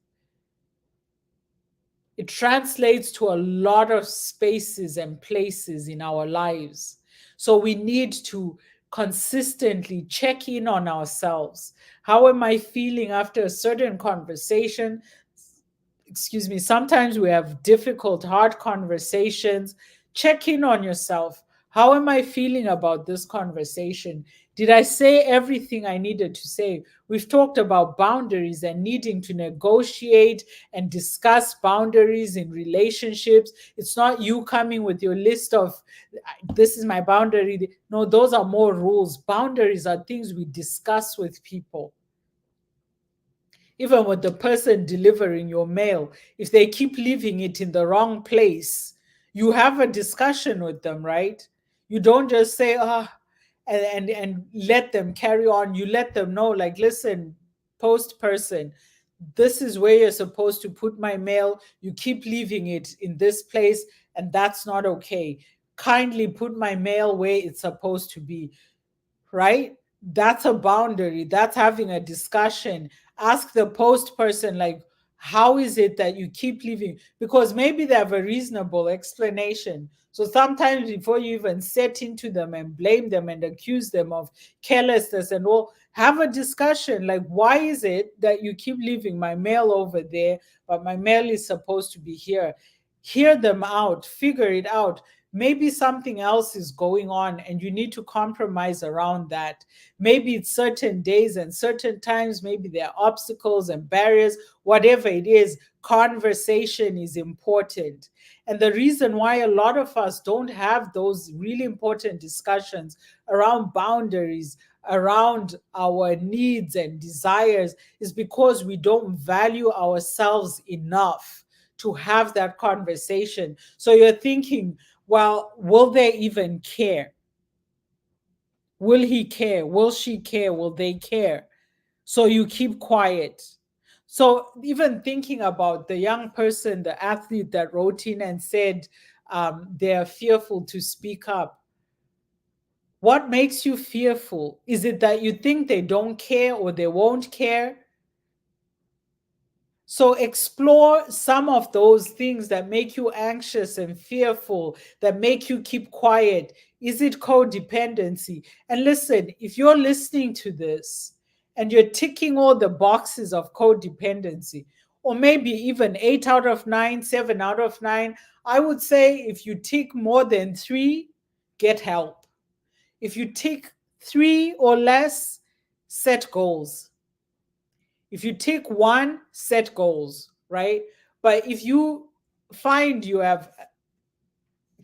Speaker 1: it translates to a lot of spaces and places in our lives. So we need to consistently check in on ourselves. How am I feeling after a certain conversation? Excuse me, sometimes we have difficult, hard conversations. Check in on yourself. How am I feeling about this conversation? Did I say everything I needed to say? We've talked about boundaries and needing to negotiate and discuss boundaries in relationships. It's not you coming with your list of, this is my boundary. No, those are more rules. Boundaries are things we discuss with people. Even with the person delivering your mail, if they keep leaving it in the wrong place, you have a discussion with them, right? You don't just say, and let them carry on. You let them know, like, listen, post person, this is where you're supposed to put my mail. You keep leaving it in this place, and that's not okay. Kindly put my mail where it's supposed to be, right? That's a boundary. That's having a discussion. Ask the post person, like, how is it that you keep leaving? Because maybe they have a reasonable explanation. So sometimes before you even set into them and blame them and accuse them of carelessness and all, have a discussion. Like, why is it that you keep leaving my mail over there, but my mail is supposed to be here? Hear them out, figure it out. Maybe something else is going on and you need to compromise around that. Maybe it's certain days and certain times, maybe there are obstacles and barriers. Whatever it is, conversation is important. And the reason why a lot of us don't have those really important discussions around boundaries, around our needs and desires, is because we don't value ourselves enough to have that conversation. So you're thinking, well, will they even care? Will he care? Will she care? Will they care? So you keep quiet. So even thinking about the young person, the athlete that wrote in and said they're fearful to speak up. What makes you fearful? Is it that you think they don't care or they won't care? So explore some of those things that make you anxious and fearful, that make you keep quiet. Is it codependency? And listen, if you're listening to this and you're ticking all the boxes of codependency, or maybe even 8 out of 9, 7 out of 9, I would say if you tick more than three, get help. If you tick 3 or less, set goals. If you tick 1, set goals, right? But if you find you have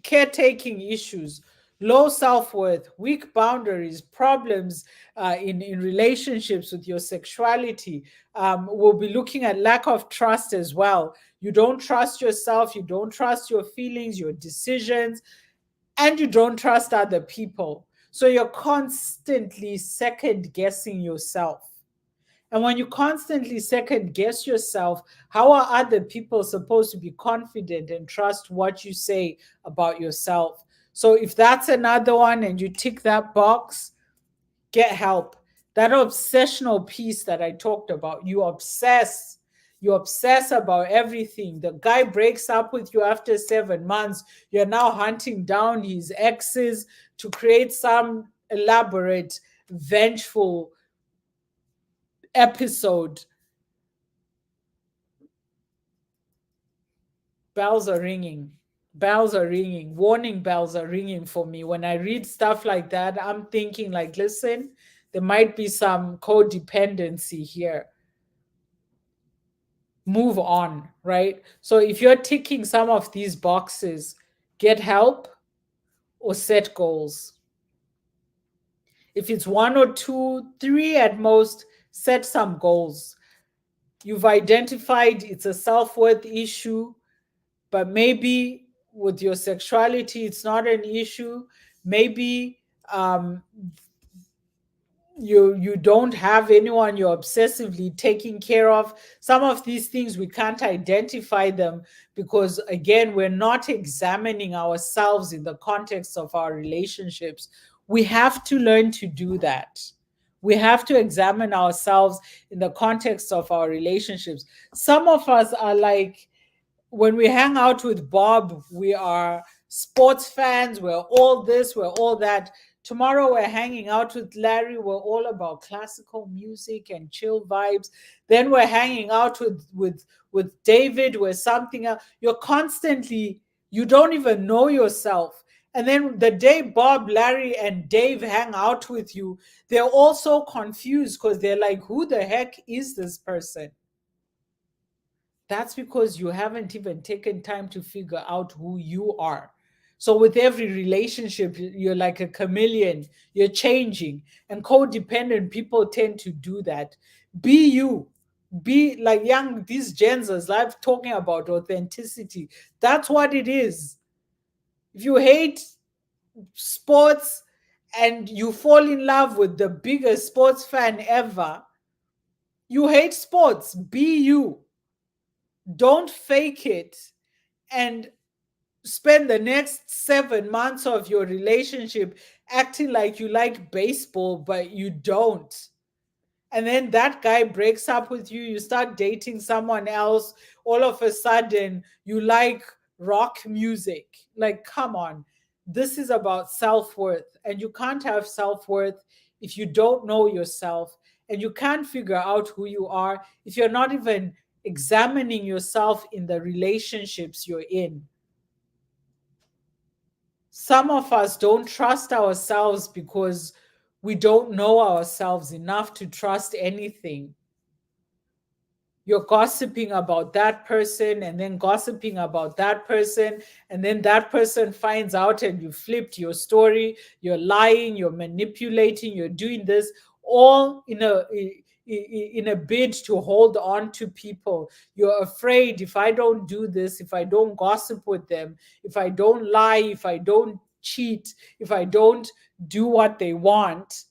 Speaker 1: caretaking issues, low self-worth, weak boundaries, problems in relationships with your sexuality, we'll be looking at lack of trust as well. You don't trust yourself, you don't trust your feelings, your decisions, and you don't trust other people. So you're constantly second guessing yourself. And when you constantly second guess yourself, how are other people supposed to be confident and trust what you say about yourself? So if that's another one and you tick that box, get help. That obsessional piece that I talked about, you obsess. You obsess about everything. The guy breaks up with you after 7 months. You're now hunting down his exes to create some elaborate, vengeful episode. Bells are ringing. Bells are ringing. Warning bells are ringing for me. When I read stuff like that, I'm thinking, like, listen, there might be some codependency here. Move on, right? So if you're ticking some of these boxes, get help or set goals. If it's 1 or 2, 3 at most, set some goals. You've identified it's a self-worth issue, but maybe with your sexuality, it's not an issue. Maybe you don't have anyone you're obsessively taking care of. Some of these things we can't identify them because, again, we're not examining ourselves in the context of our relationships. We have to learn to do that. We have to examine ourselves in the context of our relationships. Some of us are like, when we hang out with Bob, we are sports fans, we're all this, we're all that. Tomorrow we're hanging out with Larry, we're all about classical music and chill vibes. Then we're hanging out with David, we're something else. You're constantly, you don't even know yourself. And then the day Bob, Larry, and Dave hang out with you, they're all so confused because they're like, who the heck is this person? That's because you haven't even taken time to figure out who you are. So, with every relationship, you're like a chameleon, you're changing. And codependent people tend to do that. Be you. Be like young, these gens live talking about authenticity. That's what it is. If you hate sports and you fall in love with the biggest sports fan ever, you hate sports. Be you. Don't fake it and spend the next 7 months of your relationship acting like you like baseball, but you don't. And then that guy breaks up with you, you start dating someone else, all of a sudden you like rock music. Like, come on. This is about self worth, and you can't have self worth if you don't know yourself, and you can't figure out who you are if you're not even examining yourself in the relationships you're in. Some of us don't trust ourselves because we don't know ourselves enough to trust anything. You're gossiping about that person and then gossiping about that person, and then that person finds out and you flipped your story. You're lying, you're manipulating, you're doing this all in a bid to hold on to people. You're afraid, if I don't do this, if I don't gossip with them, if I don't lie, if I don't cheat, if I don't do what they won't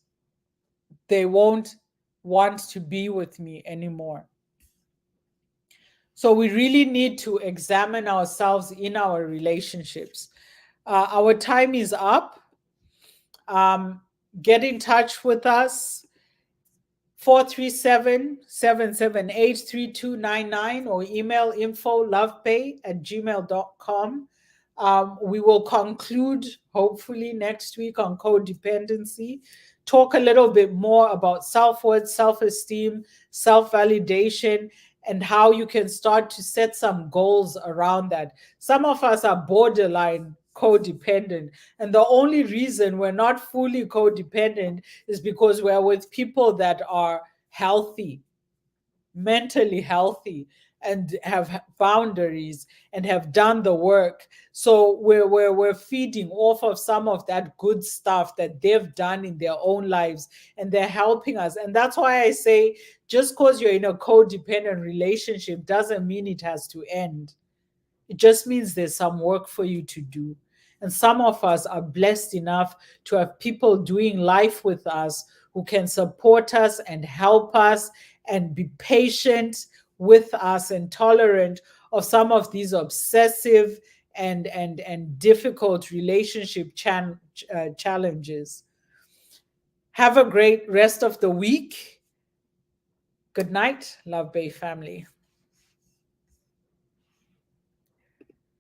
Speaker 1: want to be with me anymore. So we really need to examine ourselves in our relationships. Our time is up. Get in touch with us, 437-778-3299, or email info.lovepay@gmail.com. We will conclude hopefully next week on codependency, talk a little bit more about self-worth, self-esteem, self-validation, and how you can start to set some goals around that. Some of us are borderline codependent. And the only reason we're not fully codependent is because we're with people that are healthy, mentally healthy, and have boundaries and have done the work. So we're feeding off of some of that good stuff that they've done in their own lives, and they're helping us. And that's why I say, just because you're in a codependent relationship doesn't mean it has to end. It just means there's some work for you to do. And some of us are blessed enough to have people doing life with us who can support us and help us and be patient with us and tolerant of some of these obsessive and difficult relationship challenges. Have a great rest of the week. Good night, Love Bay family.